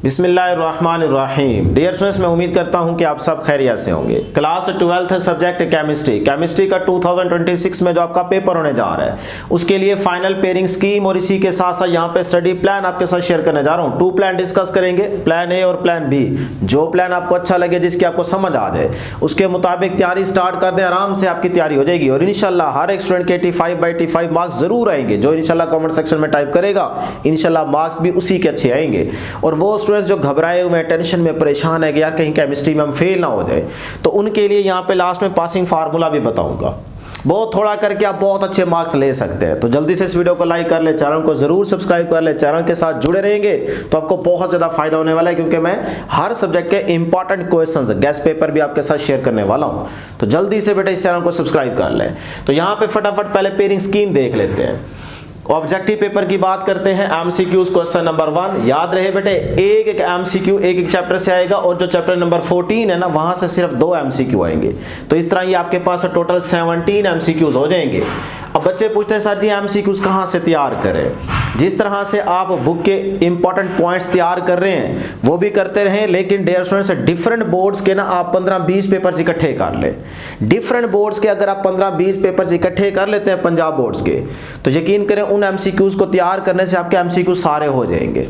बिस्मिल्लाहिर्रहमानिर्रहीम। Dear students, मैं उम्मीद करता हूं कि आप सब खैरियत से होंगे। क्लास 12th सब्जेक्ट केमिस्ट्री का 2026 में जो आपका पेपर होने जा रहा है उसके लिए फाइनल पेयरिंग स्कीम और इसी के साथ साथ यहाँ पे स्टडी प्लान आपके साथ शेयर करने जा रहा हूँ। 2 प्लान डिस्कस करेंगे, प्लान ए और प्लान बी। जो प्लान आपको अच्छा लगे, जिसकी आपको समझ आ जाए, उसके मुताबिक तैयारी स्टार्ट कर दें। आराम से आपकी तैयारी हो जाएगी और इंशाल्लाह हर एक स्टूडेंट के 85/85 मार्क्स जरूर आएंगे। जो इंशाल्लाह कमेंट सेक्शन में टाइप करेगा इंशाल्लाह मार्क्स भी उसी के अच्छे आएंगे। और वो स्टूडेंट्स जो घबराए हुए हैं, टेंशन में परेशान है कि यार कहीं केमिस्ट्री में हम फेल ना हो जाए, तो उनके लिए यहाँ पे लास्ट में पासिंग फार्मूला भी बताऊंगा। बहुत थोड़ा करके आप बहुत अच्छे मार्क्स ले सकते हैं। तो जल्दी से इस वीडियो को लाइक कर ले, चैनल को जरूर सब्सक्राइब कर ले। चैनल के साथ जुड़े रहेंगे तो आपको बहुत ज्यादा फायदा होने वाला है, क्योंकि मैं हर सब्जेक्ट के इंपॉर्टेंट क्वेश्चंस, गेस्ट पेपर भी आपके साथ शेयर करने वाला हूं। तो जल्दी से बेटा इस चैनल को सब्सक्राइब कर ले। तो यहाँ पे फटाफट पहले पेयरिंग स्कीम देख लेते हैं। ऑब्जेक्टिव पेपर की बात करते हैं। एमसीक्यूज क्वेश्चन नंबर 1 याद रहे बेटे, एक एमसीक्यू एक चैप्टर से आएगा और जो चैप्टर नंबर 14 है ना, वहां से सिर्फ 2 एमसीक्यू आएंगे। तो इस तरह ये आपके पास टोटल 17 एमसीक्यूज हो जाएंगे। अब बच्चे पूछते हैं सर जी एमसीक्यूज कहां से तैयार करें। जिस तरह से आप बुक के इंपॉर्टेंट पॉइंट्स तैयार कर रहे हैं वो भी करते रहें, लेकिन डियर स्टूडेंट्स डिफरेंट बोर्ड्स के ना आप 15-20 पेपर्स इकट्ठे कर ले। डिफरेंट बोर्ड्स के अगर आप 15-20 पेपर्स इकट्ठे कर लेते हैं पंजाब बोर्ड्स के, तो यकीन करें उन एमसीक्यूज को तैयार करने से आपके एमसीक्यू सारे हो जाएंगे।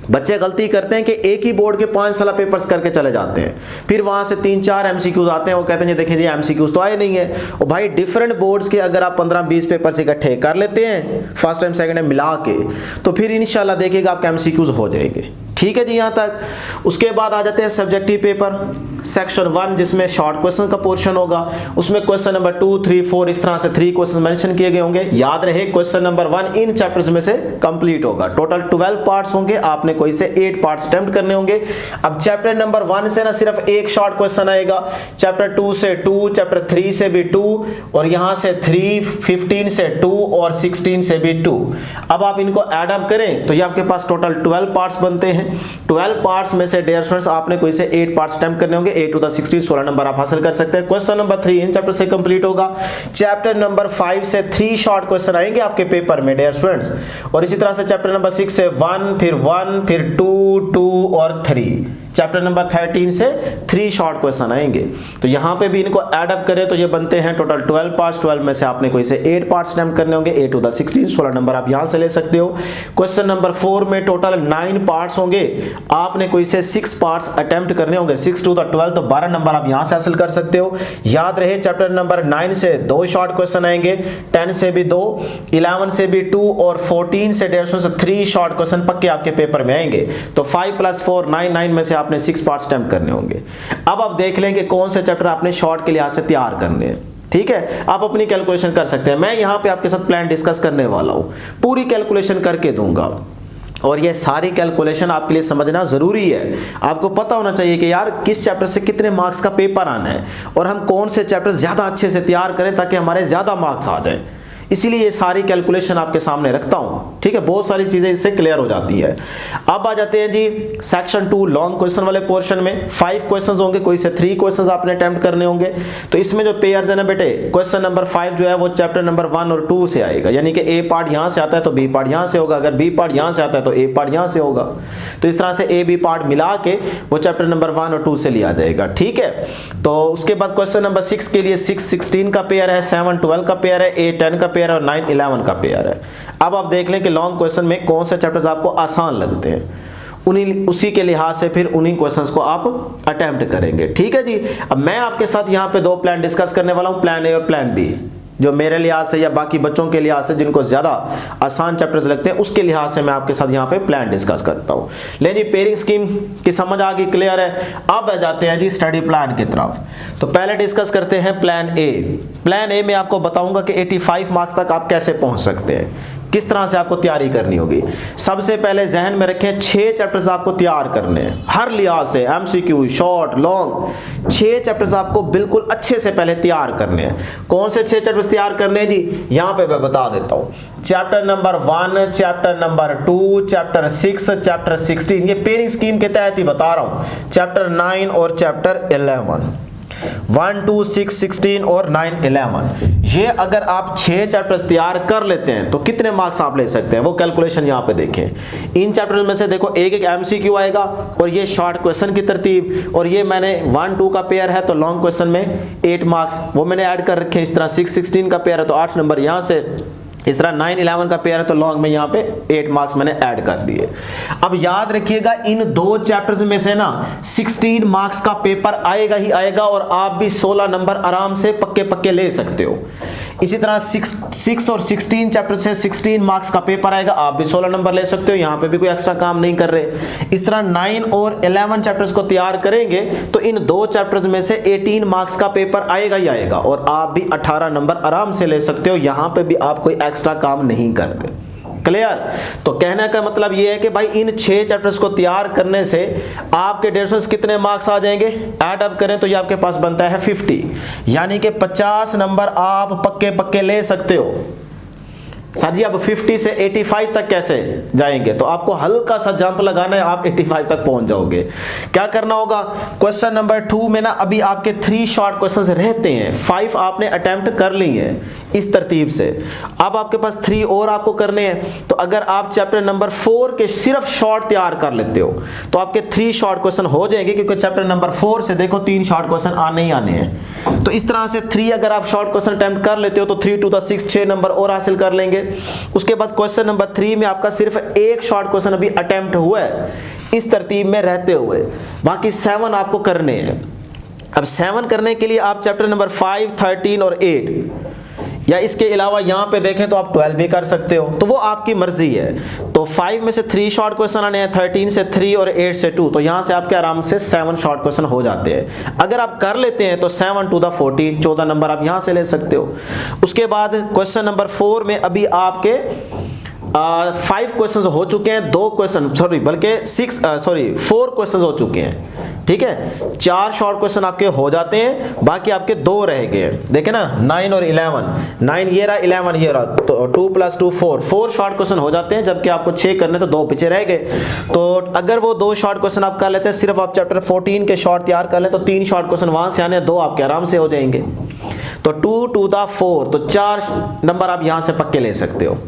बच्चे गलती करते हैं कि एक ही बोर्ड के 5 साल पेपर्स करके चले जाते हैं, फिर वहां से 3-4 एमसीक्यूज आते हैं, वो कहते हैं ये देखिए ये एमसीक्यूज तो आए नहीं है। और भाई डिफरेंट बोर्ड्स के अगर आप 15-20 पेपर्स इकट्ठे कर लेते हैं फर्स्ट टाइम सेकंड टाइम मिला के, तो फिर इंशाल्लाह देखिएगा आपके एमसीक्यूज हो जाएंगे। ठीक है जी यहाँ तक। उसके बाद आ जाते हैं सब्जेक्टिव पेपर सेक्शन 1, जिसमें शॉर्ट क्वेश्चन का पोर्शन होगा। उसमें क्वेश्चन नंबर 2, 3, 4 इस तरह से 3 क्वेश्चन मेंशन किए गए होंगे। याद रहे क्वेश्चन नंबर 1 इन चैप्टर्स में से कंप्लीट होगा। टोटल 12 पार्ट्स होंगे, आपने कोई से 8 पार्ट्स अटेम्प्ट करने होंगे। अब चैप्टर नंबर 1 से ना सिर्फ एक शॉर्ट क्वेश्चन आएगा, चैप्टर 2 से 2, चैप्टर 3 से भी 2, और यहाँ से 3, 15 से 2 और 16 से भी 2। अब आप इनको एड अप करें तो ये आपके पास टोटल 12 पार्ट्स बनते हैं। 12 पार्ट्स में से डियर स्टूडेंट्स आपने कोई से 8 पार्ट्स अटेम्प्ट करने होंगे। 8 to the 16 16 नंबर आप हासिल कर सकते हैं। क्वेश्चन नंबर 3 इन चैप्टर से कंप्लीट होगा। चैप्टर नंबर 5 से 3 शॉर्ट क्वेश्चन आएंगे आपके पेपर में डियर स्टूडेंट्स, और इसी तरह से चैप्टर नंबर 6 से 1, फिर 2, 2 और 3। चैप्टर नंबर 13 से 3 शॉर्ट क्वेश्चन आएंगे। तो यहाँ पे भी इनको ऐड अप करें तो ये बनते हैं टोटल 12 पार्ट्स। 12 में से आपने कोई से 8 पार्ट्स अटेम्प्ट करने होंगे। 8 to the 16 16 नंबर आप यहाँ से ले सकते हो। क्वेश्चन नंबर 4 में टोटल 9 पार्ट्स होंगे, आपने कोई से 6 पार्ट्स अटेम्प्ट करने होंगे। 6 to the 12 तो 12 नंबर आप यहाँ से हासिल कर सकते हो। याद रहे चैप्टर नंबर 9 से 2 शॉर्ट क्वेश्चन आएंगे, 10 से भी 2, 11 से भी 2 और 14 से 150 से 3 शॉर्ट क्वेश्चन पक्के आपके पेपर में आएंगे। तो 5 + 4 9 में से आपने 6 पार्ट्स अटेम्प्ट करने होंगे। अब आप देख लें कि कौन से चैप्टर आपने शॉर्ट के लिहाज से तैयार करने हैं। ठीक है, आप अपनी कैलकुलेशन कर सकते हैं। मैं यहाँ पे आपके साथ प्लान डिस्कस करने वाला हूँ, पूरी कैलकुलेशन करके दूंगा, और ये सारी कैलकुलेशन आपके लिए समझना जरूरी है। आपको पता होना चाहिए कि यार किस चैप्टर से कितने मार्क्स का पेपर आना है और हम कौन से चैप्टर ज्यादा अच्छे से तैयार करें ताकि हमारे ज्यादा मार्क्स आ जाए। इसीलिए ये सारी कैलकुलेशन आपके सामने रखता हूं। ठीक है, बहुत सारी चीजें इससे क्लियर हो जाती है। अब आ जाते हैं जी सेक्शन 2 लॉन्ग क्वेश्चन वाले पोर्शन में। 5 क्वेश्चंस होंगे, कोई से 3 क्वेश्चंस आपने अटेम्प्ट करने होंगे। तो इसमें जो पेयर्स है ना बेटे, क्वेश्चन नंबर 5 जो है वो चैप्टर नंबर 1 और 2 से आएगा, यानी कि ए पार्ट यहां से आता है तो बी पार्ट यहां से होगा, अगर बी पार्ट यहां से आता है तो ए पार्ट यहां से होगा। तो इस तरह से ए बी पार्ट मिला के वो चैप्टर नंबर 1 और 2 से लिया जाएगा। ठीक है, तो उसके बाद क्वेश्चन नंबर 6 के लिए 6 16 का पेयर है, 7 12 का पेयर है, 8 10 का पेयर है और 9 11 का पेयर है। अब आप देख लें कि लॉन्ग क्वेश्चन में कौन से चैप्टर्स आपको आसान लगते हैं, उसी के लिहाज से फिर उन्हीं क्वेश्चंस को आप अटेम्प्ट करेंगे। ठीक है जी। अब मैं आपके साथ यहाँ पे 2 प्लान डिस्कस करने वाला हूँ, प्लान ए और प्लान बी, जो मेरे लिहाज से या बाकी बच्चों के लिहाज से जिनको ज्यादा आसान चैप्टर्स लगते हैं उसके लिहाज से मैं आपके साथ यहाँ पे प्लान डिस्कस करता हूँ। ले जी, पेयरिंग स्कीम की समझ आ गई, क्लियर है। अब आ जाते हैं जी स्टडी प्लान की तरफ। तो पहले डिस्कस करते हैं प्लान ए। प्लान ए में आपको बताऊंगा कि 85 मार्क्स तक आप कैसे पहुंच सकते हैं, किस तरह से आपको तैयारी करनी होगी। सबसे पहले जहन में रखें 6 चैप्टर्स आपको तैयार करने हैं हर लिहाज से, एमसीक्यू, शॉर्ट, लॉन्ग। 6 चैप्टर्स आपको बिल्कुल अच्छे से पहले तैयार करने हैं। कौन से 6 चैप्टर्स तैयार करने हैं जी, यहां पे मैं बता देता हूं। Chapter number 1, chapter number 2, chapter 6, chapter 16, ये पेयरिंग स्कीम के तहत ही बता रहा हूं। चैप्टर 9 और चैप्टर 11। 1, 2, 6, 16 और 9, 11। ये अगर आप 6 चैप्टर्स तैयार कर लेते हैं तो कितने मार्क्स आप ले सकते हैं, वो कैलकुलेशन यहाँ पे देखें। इन चैप्टर्स में से देखो एक एक एमसीक्यू आएगा और ये शॉर्ट क्वेश्चन की तरतीब, और ये मैंने 1, 2 का पेयर है तो लॉन्ग क्वेश्चन में 8 मार्क्स वो मैंने ऐड कर रखे हैं। इस तरह 6, 16 का पेयर है तो 8 नंबर यहाँ से, इस तरह 9, 11 का पेयर है तो लॉन्ग में यहाँ पे 8 मार्क्स मैंने ऐड कर दिए। अब याद रखिएगा इन दो चैप्टर्स में से ना 16 मार्क्स का पेपर आएगा ही आएगा, और आप भी 16 नंबर आराम से पक्के पक्के ले सकते हो। इसी तरह 6 और 16 चैप्टर से 16 मार्क्स का पेपर आएगा, आप भी 16 नंबर ले सकते हो, यहाँ पे भी कोई एक्स्ट्रा काम नहीं कर रहे। इस तरह 9 और 11 चैप्टर्स को तैयार करेंगे तो इन दो चैप्टर्स में से 18 मार्क्स का पेपर आएगा ही आएगा, और आप भी 18 नंबर आराम से ले सकते हो, यहाँ पे भी आप कोई एक्स्ट्रा काम नहीं करते। क्लियर? तो कहने का मतलब ये है कि भाई इन 6 चैप्टर्स को तैयार करने से आपके 150 से कितने मार्क्स आ जाएंगे, ऐड अप करें तो ये आपके पास बनता है 50, यानी कि 50 नंबर आप पक्के पक्के ले सकते हो। सर जी अब 50 से 85 तक कैसे जाएंगे, तो आपको हल्का सा जंप लगाना है, आप 85 तक पहुंच जाओगे। क्या करना होगा, क्वेश्चन नंबर 2 में ना अभी आपके 3 शॉर्ट क्वेश्चंस रहते हैं, 5 आपने अटेम्प्ट कर ली हैं इस तरतीब से, अब आपके पास 3 और आपको करने हैं। तो अगर आप चैप्टर नंबर 4 के सिर्फ शॉर्ट तैयार कर लेते हो तो आपके 3 शॉर्ट क्वेश्चन हो जाएंगे, क्योंकि चैप्टर नंबर 4 से देखो 3 शॉर्ट क्वेश्चन आने ही आने हैं। तो इस तरह से 3 अगर आप शॉर्ट क्वेश्चन अटेम्प्ट कर लेते हो तो 3 to the 6 6 नंबर और हासिल कर लेंगे। उसके बाद क्वेश्चन नंबर 3 में आपका सिर्फ एक शॉर्ट क्वेश्चन अभी अटेम्प्ट हुआ है इस तरतीब में रहते हुए, बाकी 7 आपको करने हैं। अब 7 करने के लिए आप चैप्टर नंबर 5, 13 और 8 या इसके अलावा यहाँ पे देखें तो आप 12 भी कर सकते हो, तो वो आपकी मर्जी है। तो 5 में से 3 शॉर्ट क्वेश्चन आने हैं, 13 से 3 और 8 से 2, तो यहाँ से आपके आराम से 7 शॉर्ट क्वेश्चन हो जाते हैं। अगर आप कर लेते हैं तो 7 to the 14 14 नंबर आप यहाँ से ले सकते हो। उसके बाद क्वेश्चन नंबर 4 में अभी आपके 5 क्वेश्चन हो चुके हैं, 2 क्वेश्चन बल्कि 4 क्वेश्चन हो चुके हैं, ठीक है। 4 शॉर्ट क्वेश्चन आपके हो जाते हैं, बाकी आपके 2 रह गए। देखे ना 9 और 11, 9 ये रहा, 11 ये रहा, तो 2 + 2 4 शॉर्ट क्वेश्चन हो जाते हैं, जबकि आपको 6 करने तो 2 पीछे रह गए। तो अगर वो 2 शॉर्ट क्वेश्चन आप कर लेते हैं, सिर्फ आप चैप्टर 14 के शॉर्ट तैयार कर लें तो 3 शॉर्ट क्वेश्चन वहां से आने, 2 आपके आराम से हो जाएंगे। तो 2 to the 4, तो 4 नंबर आप यहां से पक्के ले सकते हो।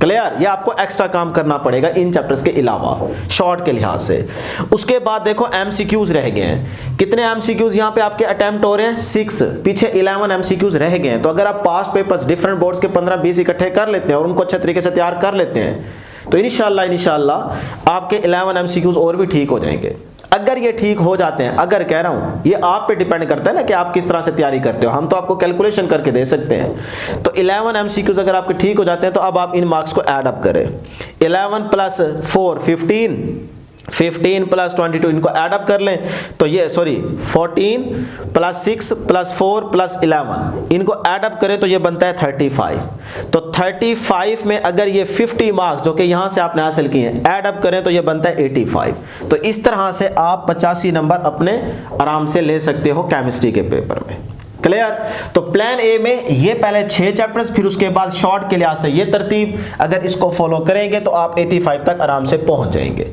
क्लियर? ये आपको एक्स्ट्रा काम करना पड़ेगा इन चैप्टर्स के अलावा शॉर्ट के लिहाज से। उसके बाद देखो एमसीक्यूज रह गए हैं, कितने एमसीक्यूज यहाँ पे आपके अटेम्प्ट हो रहे हैं, 6, पीछे 11 एमसीक्यूज रह गए हैं। तो अगर आप पास्ट पेपर्स डिफरेंट बोर्ड्स के 15-20 इकट्ठे कर लेते हैं और उनको अच्छे तरीके से तैयार कर लेते हैं तो इंशाल्लाह आपके 11 एमसीक्यूज और भी ठीक हो जाएंगे। अगर ये ठीक हो जाते हैं, अगर कह रहा हूं ये आप पे डिपेंड करता है ना कि आप किस तरह से तैयारी करते हो, हम तो आपको कैलकुलेशन करके दे सकते हैं। तो 11 एमसीक्यूज अगर आपके ठीक हो जाते हैं तो अब आप इन मार्क्स को ऐड अप करें। 11 + 4 15, 15 + 22 इनको ऐड अप कर लें तो ये 14 + 6 + 4 + 11 इनको ऐड अप करें तो ये बनता है 35। तो 35 में अगर ये 50 मार्क्स जो कि यहां से आपने हासिल किए हैं ऐड अप करें तो ये बनता है 85। तो इस तरह से आप 85 नंबर अपने आराम से ले सकते हो केमिस्ट्री के पेपर में। क्लियर? तो प्लान ए में ये पहले 6 चैप्टर्स, फिर उसके बाद शॉर्ट के लिहाज से ये तरतीब, अगर इसको फॉलो करेंगे तो आप 85 तक आराम से पहुंच जाएंगे।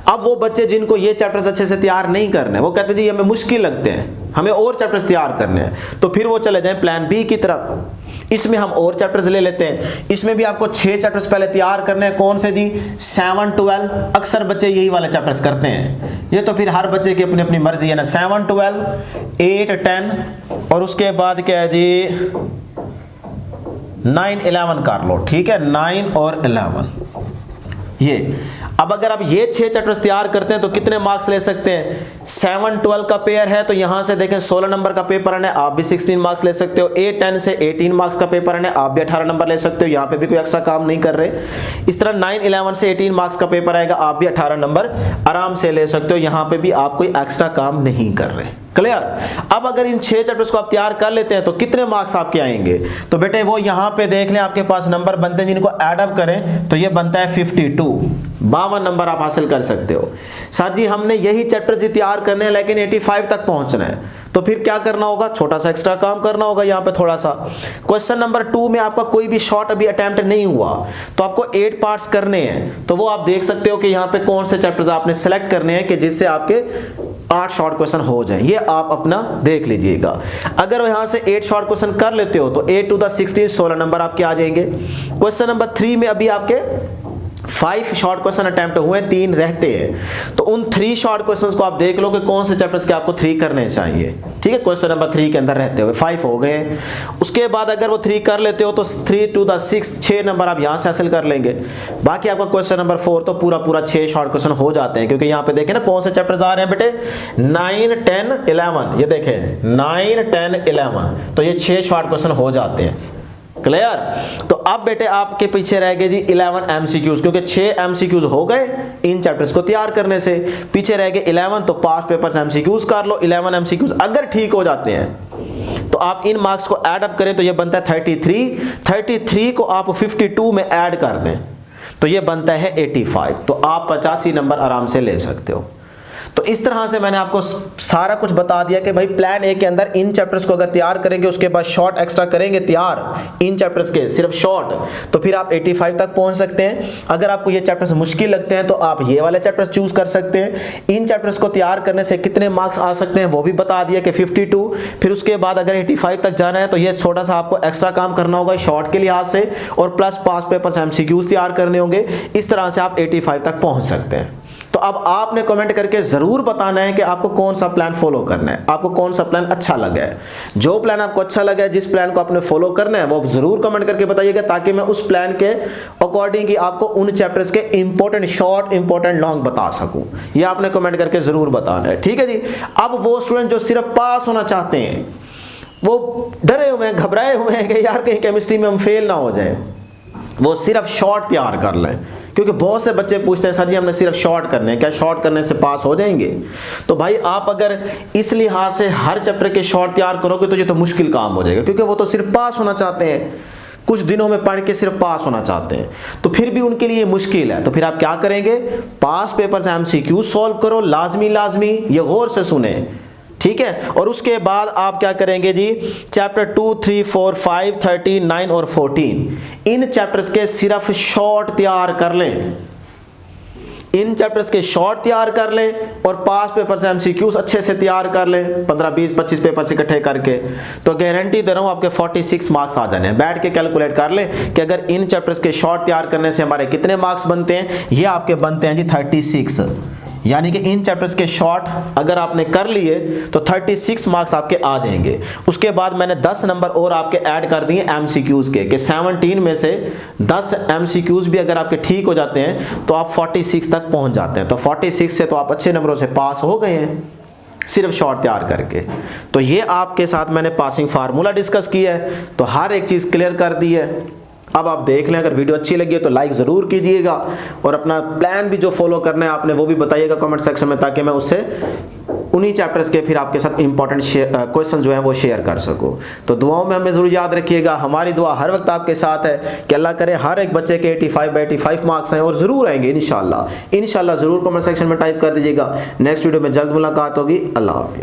अब वो बच्चे जिनको ये चैप्टर्स अच्छे से तैयार नहीं करने, वो कहते जी हमें मुश्किल लगते हैं, हमें और चैप्टर्स तैयार करने हैं, तो फिर वो चले जाएं प्लान बी की तरफ। इसमें हम और चैप्टर्स ले लेते हैं, इसमें भी आपको 6 चैप्टर्स पहले तैयार करने हैं। कौन से जी? 7, 12, अक्सर बच्चे यही वाले चैप्टर्स करते हैं, ये तो फिर हर बच्चे की अपनी अपनी मर्जी है ना। 7, 12, 8, 10 और उसके बाद क्या है जी 9, 11 कर लो, ठीक है, 9 और 11 ये। अब अगर आप ये 6 चैप्टर्स तैयार करते हैं तो कितने मार्क्स ले सकते हैं? 7, 12 का पेयर है तो यहां से देखें 16 नंबर का पेपर आने, आप भी 16 मार्क्स ले सकते हो। 8, 10 से 18 मार्क्स का पेपर आने, आप भी 18 नंबर ले सकते हो, यहां पे भी कोई एक्स्ट्रा काम नहीं कर रहे। इस तरह 9, 11 से 18 मार्क्स का पेपर आएगा, आप भी 18 नंबर आराम से ले सकते हो, यहां पे भी आप कोई एक्स्ट्रा काम नहीं कर रहे। क्लियर? अब अगर इन 6 चैप्टर्स को आप तैयार कर लेते हैं तो कितने मार्क्स आपके आएंगे? तो बेटे वो यहां पे देख लें, आपके पास नंबर बनते हैं, जिनको ऐड अप करें तो ये बनता है 52, 52 नंबर आप हासिल कर सकते हो। साथ जी हमने यही चैप्टर्स तैयार करने हैं लेकिन 85 तक पहुंचना है, तो फिर क्या करना होगा, छोटा सा एक्स्ट्रा काम करना होगा यहाँ पे थोड़ा सा। क्वेश्चन नंबर 2 में आपका कोई भी शॉर्ट अभी अटेम्प्ट नहीं हुआ, तो आपको 8 पार्ट्स करने हैं। तो वो आप देख सकते हो कि यहाँ पे कौन से चैप्टर्स आपने सेलेक्ट करने हैं कि जिससे आपके 8 शॉर्ट क्वेश्चन हो जाएं। ये आप अपना देख लीजिएगा। अगर यहां से 8 शॉर्ट क्वेश्चन कर लेते हो तो 8 टू द 16 16 नंबर आपके आ जाएंगे। क्वेश्चन नंबर 3 में अभी आपके 5 शॉर्ट क्वेश्चन अटेम्प्ट हुए, 3 रहते हैं। तो उन 3 शॉर्ट क्वेश्चंस को आप देख लो कि कौन से चैप्टर्स के आपको 3 करने चाहिए। ठीक है, क्वेश्चन नंबर 3 के अंदर रहते हुए 5 हो गए। उसके बाद अगर वो 3 कर लेते हो तो 3 टू द 6 नंबर आप यहां से हासिल कर लेंगे। बाकी आपका क्वेश्चन नंबर 4 तो पूरा 6 शॉर्ट क्वेश्चन हो जाते हैं, क्योंकि यहाँ पे देखें ना कौन से चैप्टर्स आ रहे हैं बेटे, 9 10 11। ये देखें 9 10 11, तो ये 6 शॉर्ट क्वेश्चन हो जाते हैं। क्लियर। तो अब बेटे आपके पीछे रह गए जी 11 एमसीक्यूज, क्योंकि 6 एमसीक्यूज हो गए इन चैप्टर्स को तैयार करने से। पीछे रह गए 11, तो पास्ट पेपर से एमसीक्यूज कर लो। 11 एमसीक्यूज अगर ठीक हो जाते हैं तो आप इन मार्क्स को ऐड अप करें तो ये बनता है 33 को आप 52 में ऐड कर दें तो ये बनता है 85। तो आप 85 नंबर आराम से ले सकते हो। तो इस तरह से मैंने आपको सारा कुछ बता दिया कि भाई प्लान ए के अंदर इन चैप्टर्स को अगर तैयार करेंगे, उसके बाद शॉर्ट एक्स्ट्रा करेंगे तैयार इन चैप्टर्स के सिर्फ शॉर्ट, तो फिर आप 85 तक पहुंच सकते हैं। अगर आपको ये चैप्टर्स मुश्किल लगते हैं तो आप ये वाले चैप्टर्स चूज कर सकते हैं। इन चैप्टर्स को तैयार करने से कितने मार्क्स आ सकते हैं वो भी बता दिया कि 52। फिर उसके बाद अगर 85 तक जाना है तो ये छोटा सा आपको एक्स्ट्रा काम करना होगा शॉर्ट के लिहाज से, और प्लस पास्ट पेपर से एमसीक्यूज तैयार करने होंगे। इस तरह से आप 85 तक पहुंच सकते हैं। तो अब आपने कमेंट करके जरूर बताना है कि आपको कौन सा प्लान फॉलो करना है, आपको कौन सा प्लान अच्छा लगा है। जो प्लान आपको अच्छा लगा है, जिस प्लान को आपने फॉलो करना है, वो जरूर कमेंट करके बताइएगा, ताकि मैं उस प्लान के अकॉर्डिंग ही आपको उन चैप्टर्स के इंपॉर्टेंट शॉर्ट, इंपॉर्टेंट लॉन्ग बता सकूं। ये आपने कमेंट करके जरूर बताना है। ठीक है जी। अब वो स्टूडेंट जो सिर्फ पास होना चाहते हैं, वो डरे हुए हैं, घबराए हुए हैं कि यार कहीं केमिस्ट्री में हम फेल ना हो जाए, वो सिर्फ शॉर्ट तैयार कर लें। क्योंकि बहुत से बच्चे पूछते हैं सर जी हमने सिर्फ शॉर्ट करने हैं, क्या शॉर्ट करने से पास हो जाएंगे? तो भाई आप अगर इस लिहाज से हर चैप्टर के शॉर्ट तैयार करोगे तो ये तो मुश्किल काम हो जाएगा, क्योंकि वो तो सिर्फ पास होना चाहते हैं, कुछ दिनों में पढ़ के सिर्फ पास होना चाहते हैं, तो फिर भी उनके लिए मुश्किल है। तो फिर आप क्या करेंगे, पास पेपर से एमसीक्यू सॉल्व करो, लाजमी ये गौर से सुने। ठीक है। और उसके बाद आप क्या करेंगे जी, चैप्टर 2 3 4 5 13 9 और 14 इन चैप्टर्स के सिर्फ शॉर्ट तैयार कर लें, इन चैप्टर्स के शॉर्ट तैयार कर लें, और पास पेपर से एमसीक्यूज अच्छे से तैयार कर लें 15 20 25 पेपर से इकट्ठे करके, तो गारंटी दे रहा हूं आपके 46 मार्क्स आ जाने हैं। बैठ के कैलकुलेट कर लें कि अगर इन चैप्टर्स के शॉर्ट तैयार करने से हमारे कितने मार्क्स बनते हैं। ये आपके बनते हैं जी 36, यानी कि इन चैप्टर्स के शॉर्ट अगर आपने कर लिए तो 36 मार्क्स आपके आ जाएंगे। उसके बाद मैंने 10 नंबर और आपके ऐड कर दिए एमसीक्यूज के, कि 17 में से 10 एमसीक्यूज भी अगर आपके ठीक हो जाते हैं तो आप 46 तक पहुंच जाते हैं। तो 46 से तो आप अच्छे नंबरों से पास हो गए हैं सिर्फ शॉर्ट तैयार करके। तो ये आपके साथ मैंने पासिंग फार्मूला डिस्कस किया है, तो हर एक चीज क्लियर कर दी है। अब आप देख लें, अगर वीडियो अच्छी लगी है तो लाइक ज़रूर कीजिएगा, और अपना प्लान भी जो फॉलो करना है आपने वो भी बताइएगा कमेंट सेक्शन में, ताकि मैं उससे उन्हीं चैप्टर्स के फिर आपके साथ इंपॉर्टेंट क्वेश्चन जो है वो शेयर कर सकूं। तो दुआओं में हमें ज़रूर याद रखिएगा, हमारी दुआ हर वक्त आपके साथ है कि अल्लाह करे हर एक बच्चे के 85/85 मार्क्स हैं, और ज़रूर आएंगे इंशाल्लाह ज़रूर कमेंट सेक्शन में टाइप कर दीजिएगा। नेक्स्ट वीडियो में जल्द मुलाकात होगी। अल्लाह हाफ़िज़।